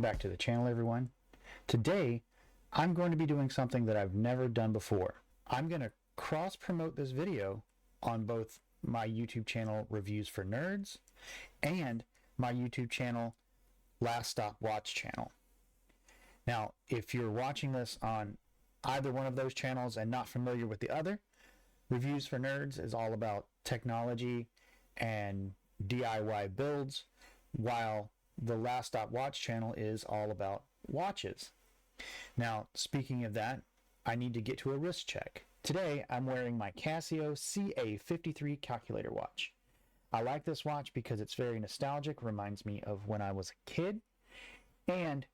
Welcome back to the channel, everyone. Today, I'm going to be doing something that I've never done before. I'm going to cross-promote this video on both my YouTube channel, Reviews for Nerds, and my YouTube channel, Last Stop Watch channel. Now, if you're watching this on either one of those channels and not familiar with the other, Reviews for Nerds is all about technology and DIY builds, while the Last Stop Watch channel is all about watches. Now, speaking of that, I need to get to a wrist check. Today, I'm wearing my Casio CA53 calculator watch. I like this watch because it's very nostalgic, reminds me of when I was a kid, and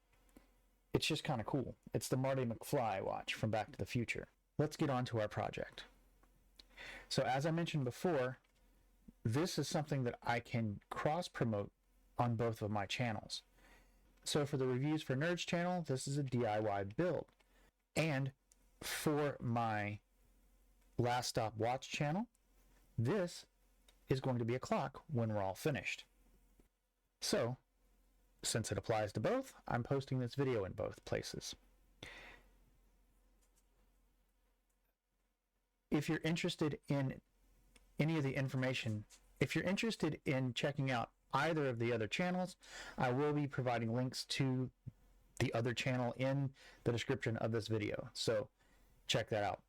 it's just kind of cool. It's the Marty McFly watch from Back to the Future. Let's get on to our project. So as I mentioned before, this is something that I can cross-promote on both of my channels. So for the Reviews for Nerds channel, this is a DIY build. And for my Last Stop Watch channel, this is going to be a clock when we're all finished. So, since it applies to both, I'm posting this video in both places. If you're interested in any of the information, if you're interested in checking out either of the other channels, I will be providing links to the other channel in the description of this video, so check that out.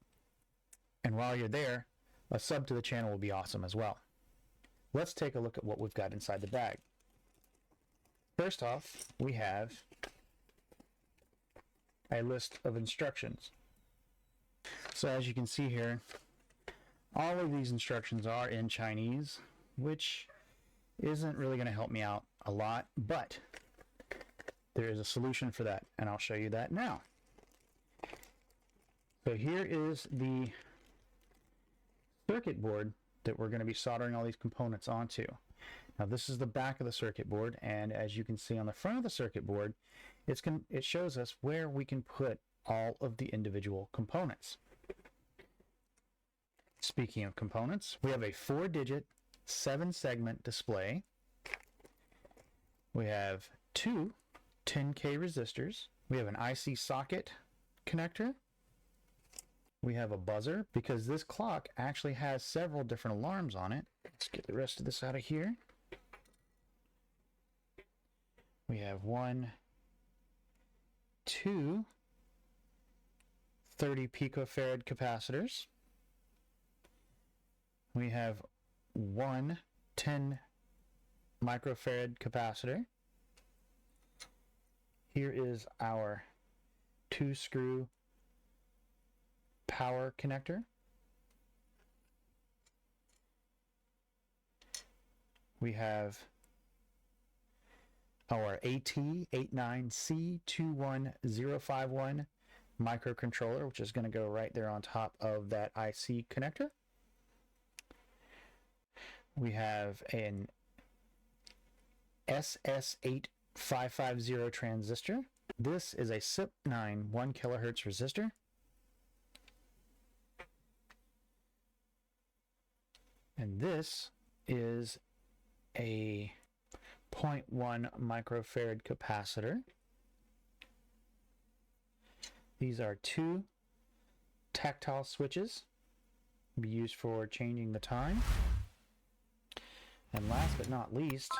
And while you're there, a sub to the channel will be awesome as well. Let's take a look at what we've got inside the bag. First off, we have a list of instructions. So as you can see here, all of these instructions are in Chinese, which isn't really going to help me out a lot, but there is a solution for that, and I'll show you that now. So here is the circuit board that we're going to be soldering all these components onto. Now this is the back of the circuit board, and as you can see on the front of the circuit board, it shows us where we can put all of the individual components. Speaking of components, we have a 4-digit 7-segment display. We have two 10K resistors. We have an IC socket connector. We have a buzzer, because this clock actually has several different alarms on it. Let's get the rest of this out of here. We have 1, 2 30 picofarad capacitors. We have 1 10 microfarad capacitor. Here is our 2-screw power connector. We have our AT89C21051 microcontroller, which is going to go right there on top of that IC connector. We have an SS8550 transistor. This is a SIP9 1 kilohertz resistor. And this is a 0.1 microfarad capacitor. These are 2 tactile switches, be used for changing the time. And last but not least,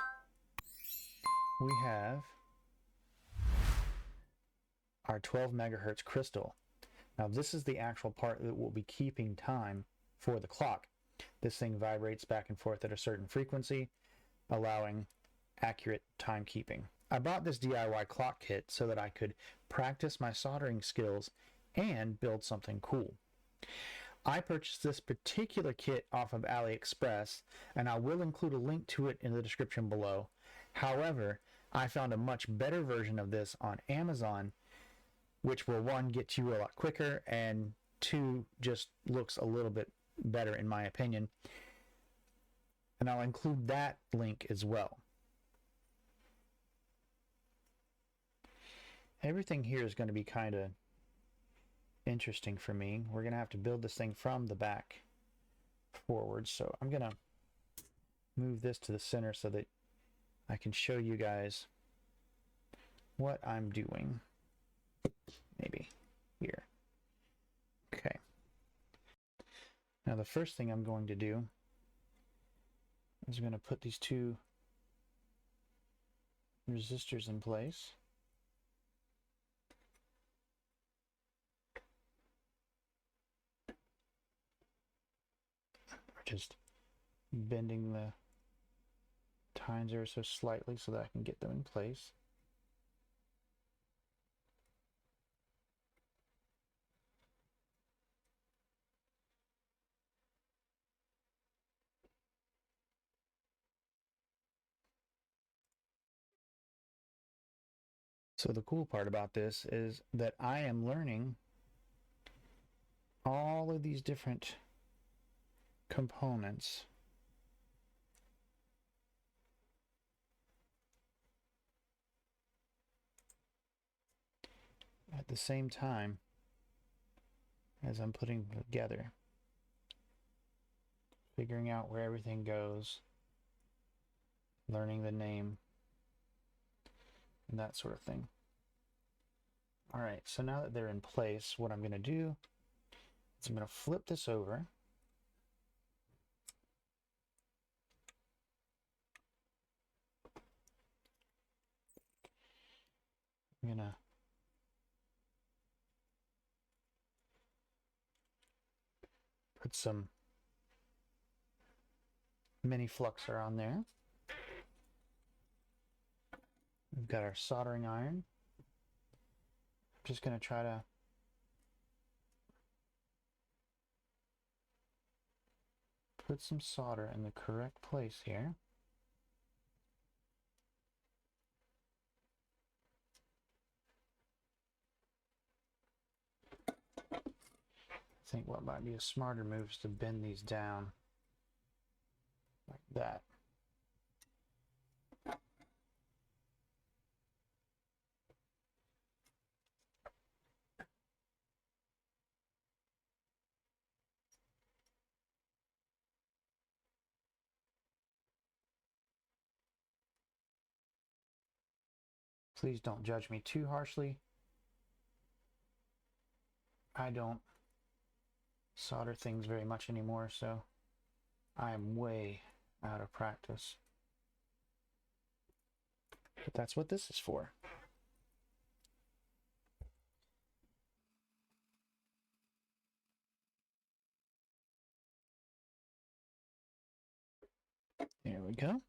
we have our 12 megahertz crystal. Now this is the actual part that will be keeping time for the clock. This thing vibrates back and forth at a certain frequency, allowing accurate timekeeping. I bought this DIY clock kit so that I could practice my soldering skills and build something cool. I purchased this particular kit off of AliExpress, and I will include a link to it in the description below. However, I found a much better version of this on Amazon, which will, 1, get you a lot quicker, and 2, just looks a little bit better in my opinion. And I'll include that link as well. Everything here is going to be kind of interesting for me. We're going to have to build this thing from the back forward, so I'm going to move this to the center so that I can show you guys what I'm doing. Maybe here. Okay. Now the first thing I'm going to do is I'm going to put these two resistors in place. Just bending the tines ever so slightly so that I can get them in place. So the cool part about this is that I am learning all of these different components at the same time as I'm putting them together, figuring out where everything goes, learning the name, and that sort of thing. All right, so now that they're in place, what I'm going to do is I'm going to flip this over. I'm going to put some mini fluxer on there. We've got our soldering iron. I'm just going to try to put some solder in the correct place here. I think what might be a smarter move is to bend these down like that. Please don't judge me too harshly. I don't solder things very much anymore, so I am way out of practice. But that's what this is for. There we go.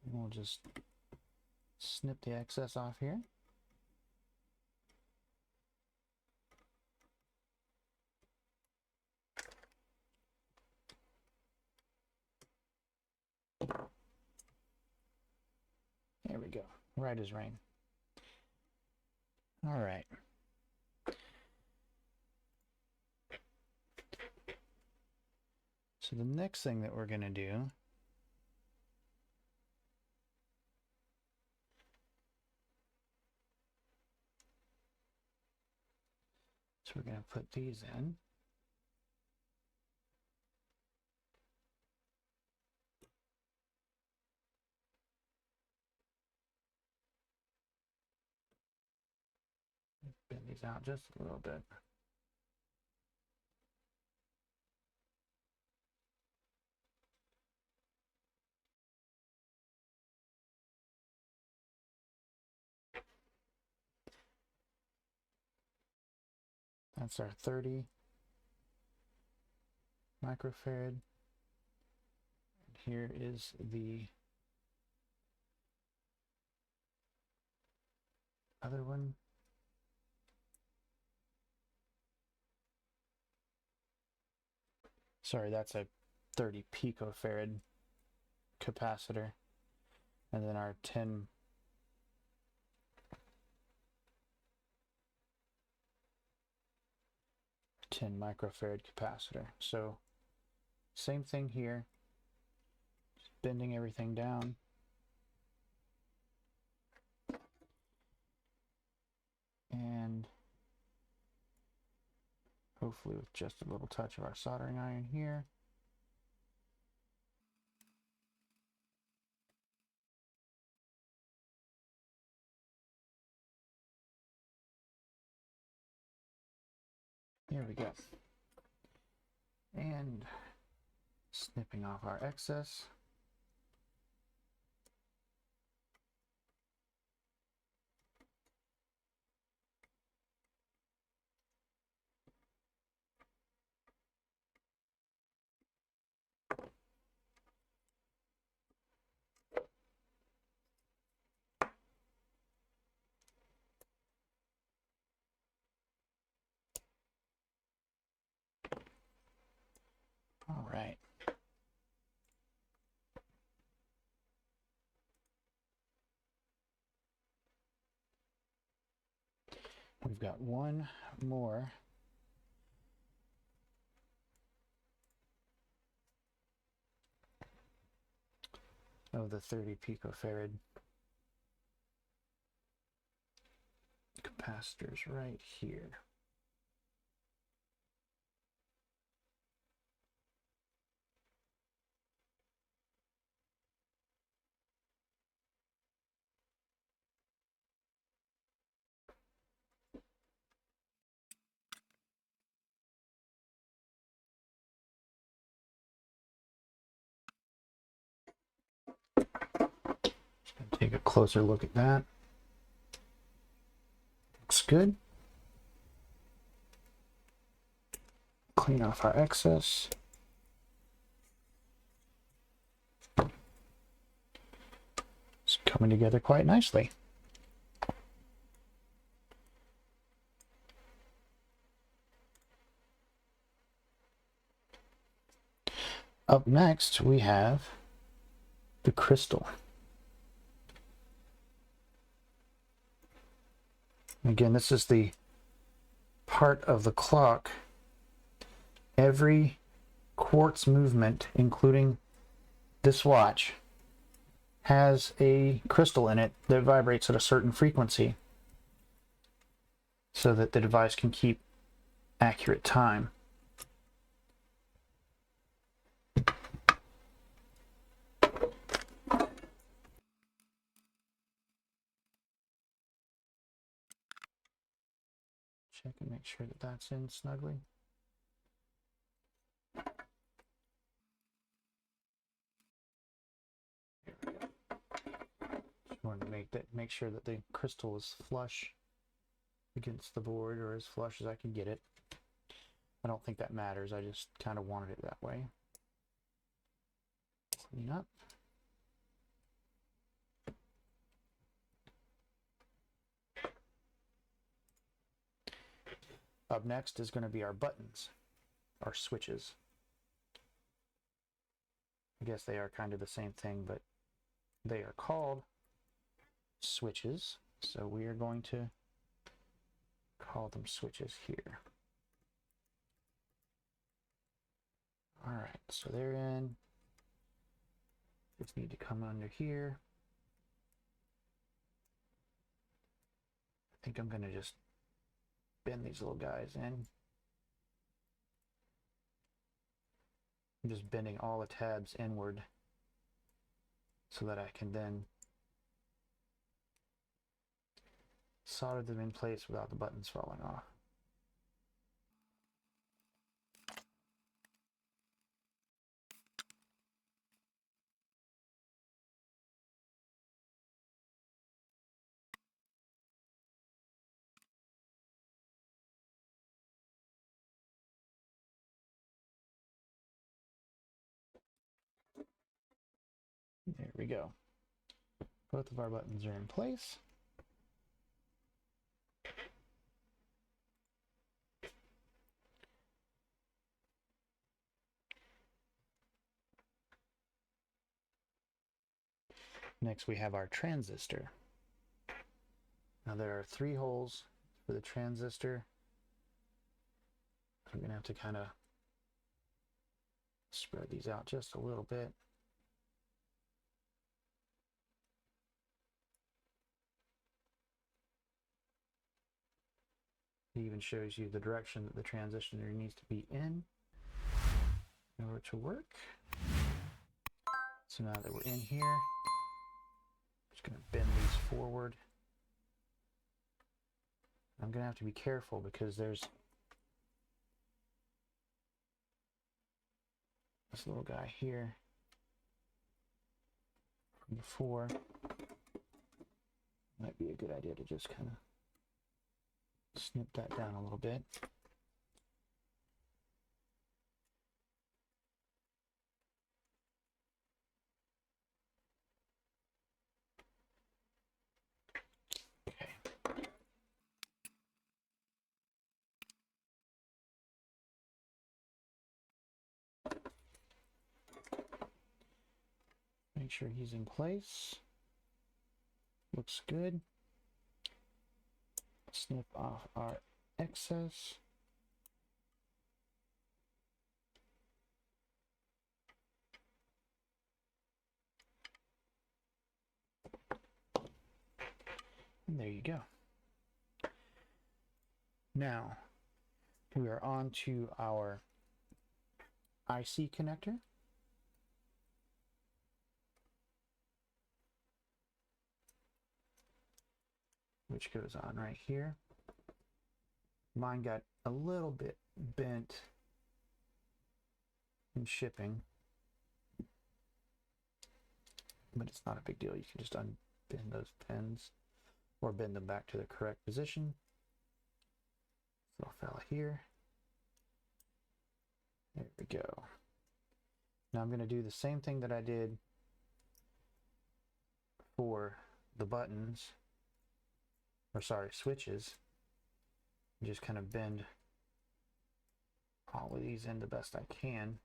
We'll just snip the excess off here. There we go. Right as rain. All right. So the next thing that we're going to do is we're going to put these in. Bend these out just a little bit. That's our 30 microfarad. And here is the other one. Sorry, that's a 30 picofarad capacitor. And then our 10 microfarad capacitor. So same thing here, just bending everything down. And hopefully with just a little touch of our soldering iron here. Here we go. And snipping off our excess. All right. We've got one more of the 30 picofarad capacitors right here. Take a closer look at that. Looks good. Clean off our excess. It's coming together quite nicely. Up next, we have the crystal. Again, this is the part of the clock. Every quartz movement, including this watch, has a crystal in it that vibrates at a certain frequency so that the device can keep accurate time. Check and make sure that that's in snugly. Just wanted to make sure that the crystal is flush against the board, or as flush as I can get it. I don't think that matters. I just kind of wanted it that way. Clean up. Up next is going to be our buttons, our switches. I guess they are kind of the same thing, but they are called switches. So we are going to call them switches here. All right, so they're in. Just need to come under here. I think I'm going to just bend these little guys in. I'm just bending all the tabs inward so that I can then solder them in place without the buttons falling off. There we go. Both of our buttons are in place. Next we have our transistor. Now there are 3 holes for the transistor. I'm going to have to kind of spread these out just a little bit. It even shows you the direction that the transistor needs to be in order to work. So now that we're in here, I'm just going to bend these forward. I'm going to have to be careful because there's this little guy here from before. Might be a good idea to just kind of snip that down a little bit. Okay. Make sure he's in place. Looks good. Snip off our excess. And there you go. Now we are on to our IC connector. Which goes on right here. Mine got a little bit bent in shipping, but it's not a big deal. You can just unbend those pins or bend them back to the correct position. Little fella here. There we go. Now I'm going to do the same thing that I did for the buttons, or sorry, switches. Just kind of bend all of these in the best I can.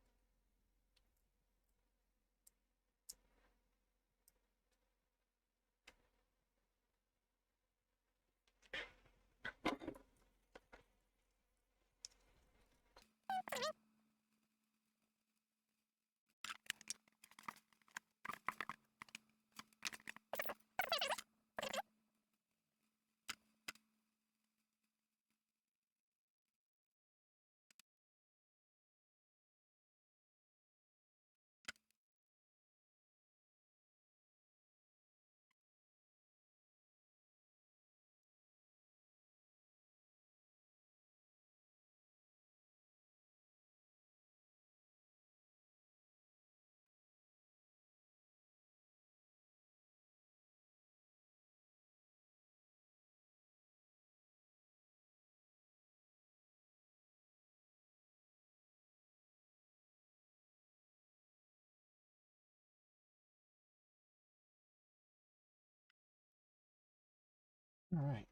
All right.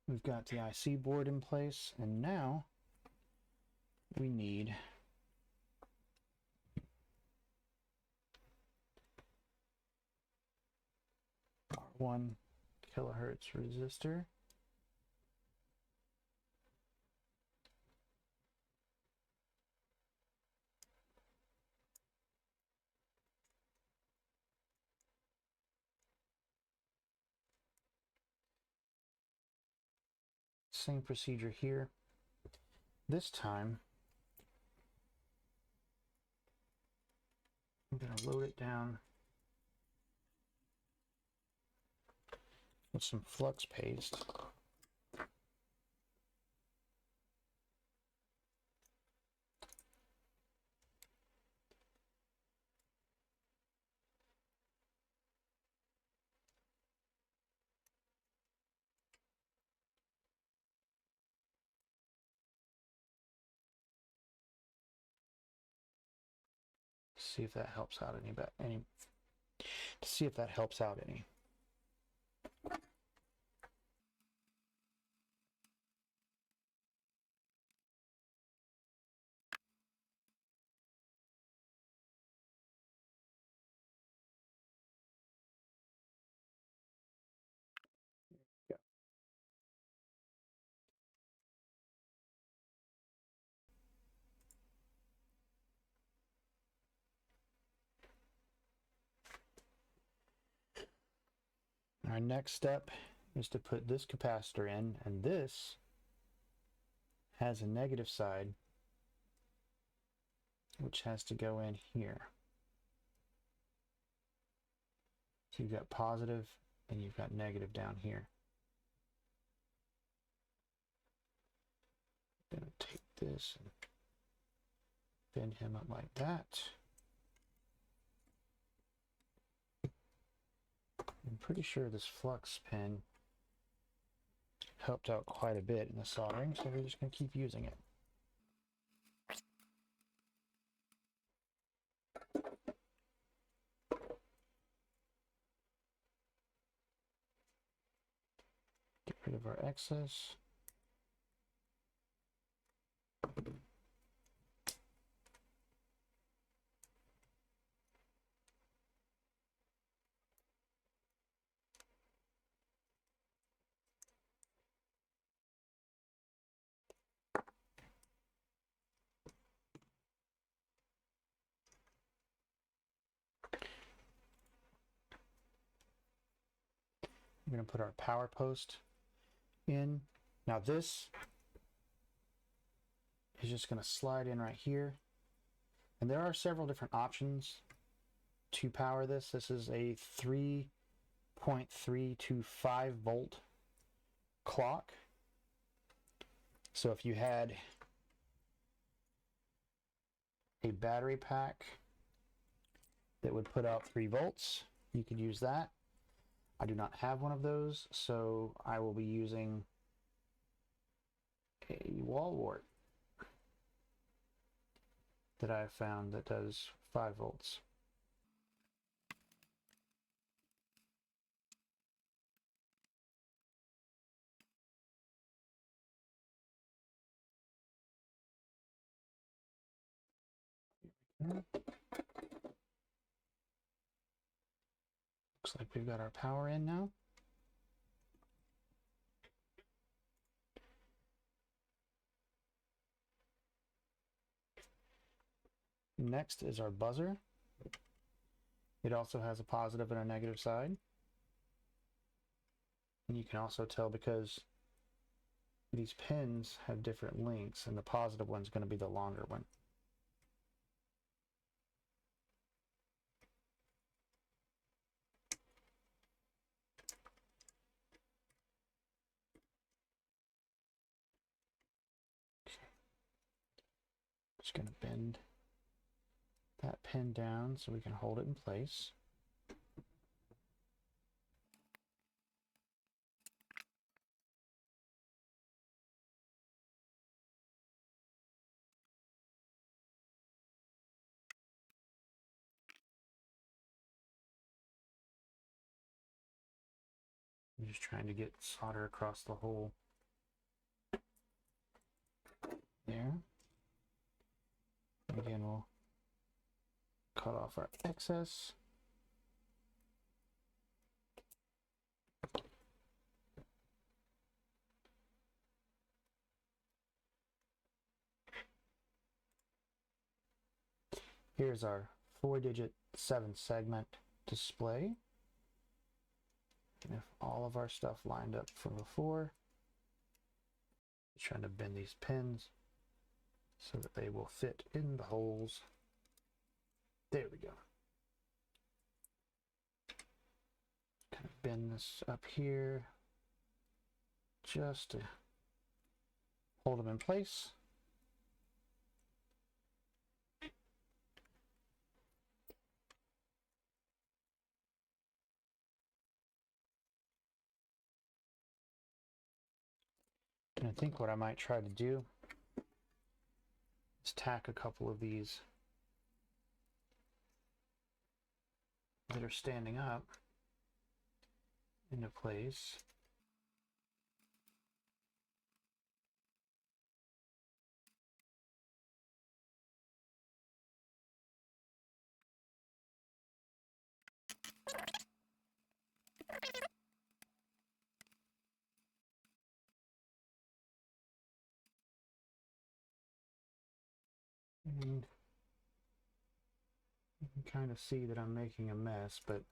We've got the IC board in place, and now we need our 1 kilohertz resistor. Same procedure here. This time, I'm going to load it down with some flux paste. See if that helps out any. To see if that helps out any. Yeah. Our next step is to put this capacitor in, and this has a negative side which has to go in here. So you've got positive and you've got negative down here. I'm going to take this and Bend him up like that. I'm pretty sure this flux pin helped out quite a bit in the soldering, so we're just going to keep using it. Get rid of our excess. We're going to put our power post in. Now this is just going to slide in right here. And there are several different options to power this. This is a 3.325 volt clock. So if you had a battery pack that would put out 3 volts, you could use that. I do not have one of those, so I will be using a wall wart that I found that does 5 volts. Looks like we've got our power in now. Next is our buzzer. It also has a positive and a negative side. And you can also tell because these pins have different lengths, and the positive one's going to be the longer one. Just going to bend that pin down so we can hold it in place. I'm just trying to get solder across the hole there. Again, we'll cut off our excess. Here's our 4-digit 7-segment display. And if all of our stuff lined up from before, trying to bend these pins so that they will fit in the holes. There we go. Kind of bend this up here just to hold them in place. And I think what I might try to do is tack a couple of these that are standing up into place. And you can kind of see that I'm making a mess, but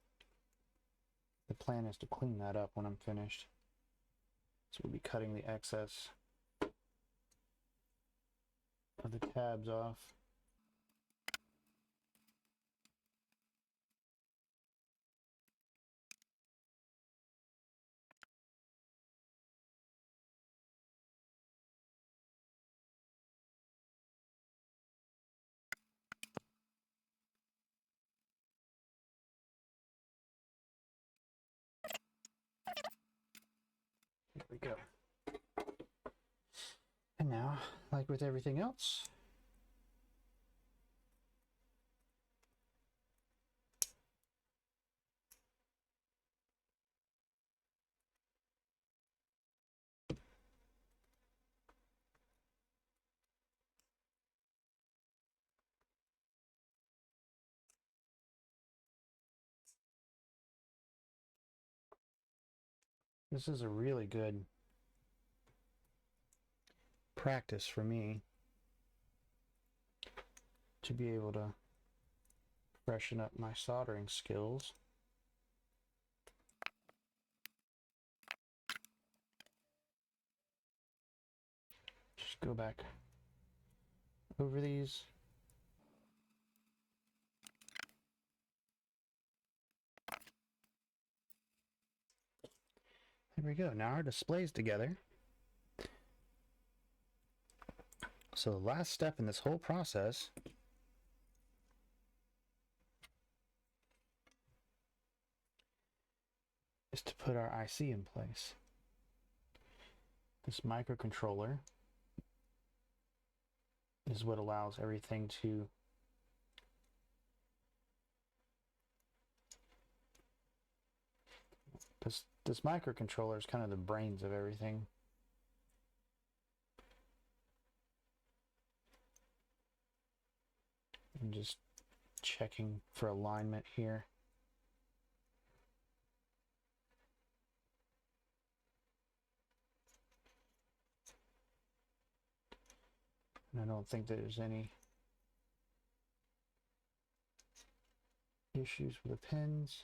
the plan is to clean that up when I'm finished. So we'll be cutting the excess of the tabs off. we go. And now, like with everything else, this is a really good practice for me to be able to freshen up my soldering skills. Just go back over these. There we go. Now our display's together. So the last step in this whole process is to put our IC in place. This microcontroller is what allows everything to this microcontroller is kind of the brains of everything. I'm just checking for alignment here. And I don't think there's any issues with the pins.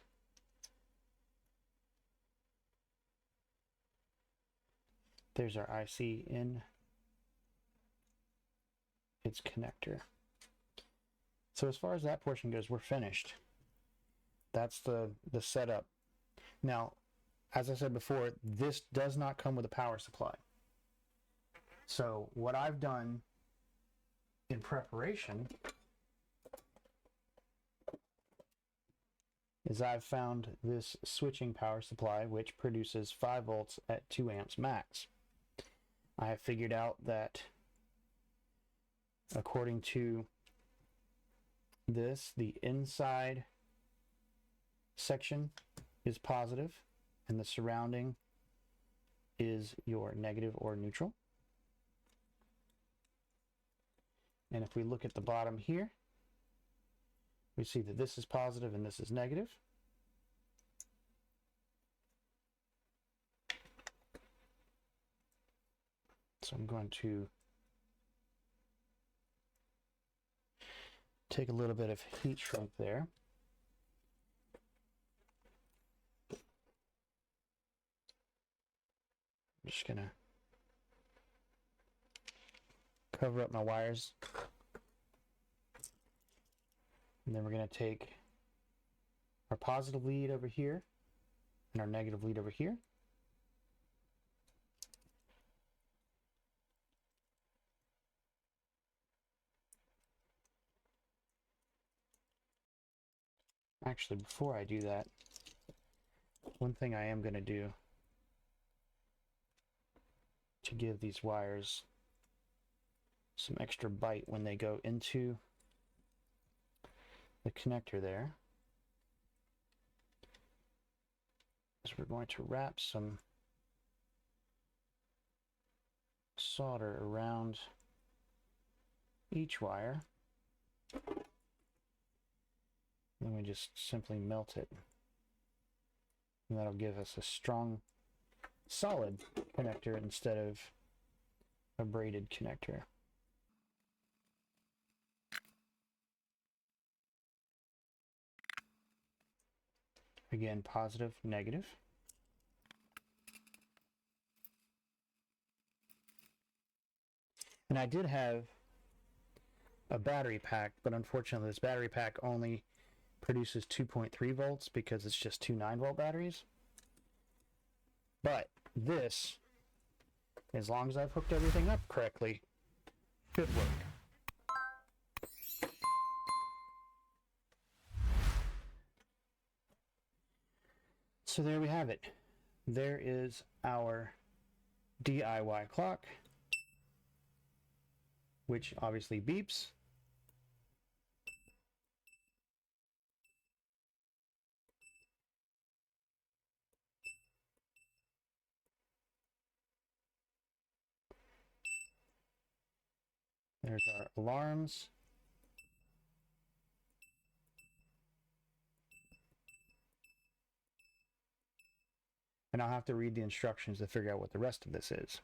There's our IC in its connector. So as far as that portion goes, we're finished. That's the setup. Now, as I said before, this does not come with a power supply. So what I've done in preparation is I've found this switching power supply which produces 5 volts at 2 amps max. I have figured out that according to this, the inside section is positive and the surrounding is your negative or neutral. And if we look at the bottom here, we see that this is positive and this is negative. So I'm going to take a little bit of heat shrink there. I'm just going to cover up my wires. And then we're going to take our positive lead over here and our negative lead over here. Actually, before I do that, one thing I am going to do to give these wires some extra bite when they go into the connector there is we're going to wrap some solder around each wire. Then we just simply melt it. And that'll give us a strong, solid connector instead of a braided connector. Again, positive, negative. And I did have a battery pack, but unfortunately this battery pack only produces 2.3 volts because it's just 2 9-volt batteries. But this, as long as I've hooked everything up correctly, should work. So there we have it. There is our DIY clock, which obviously beeps. There's our alarms. And I'll have to read the instructions to figure out what the rest of this is.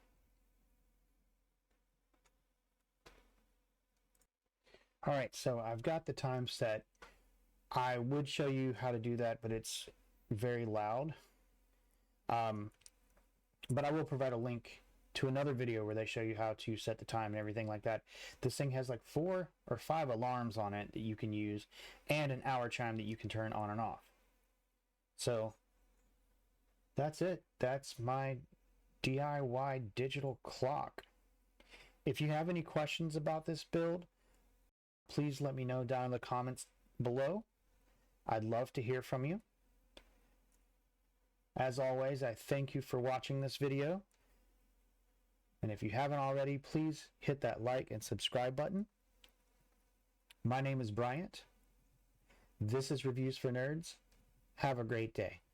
All right, so I've got the time set. I would show you how to do that, but it's very loud. But I will provide a link to another video where they show you how to set the time and everything like that. This thing has like 4 or 5 alarms on it that you can use, and an hour chime that you can turn on and off. So that's it. That's my DIY digital clock. If you have any questions about this build, please let me know down in the comments below. I'd love to hear from you. As always, I thank you for watching this video. And if you haven't already, please hit that like and subscribe button. My name is Bryant. This is Reviews for Nerds. Have a great day.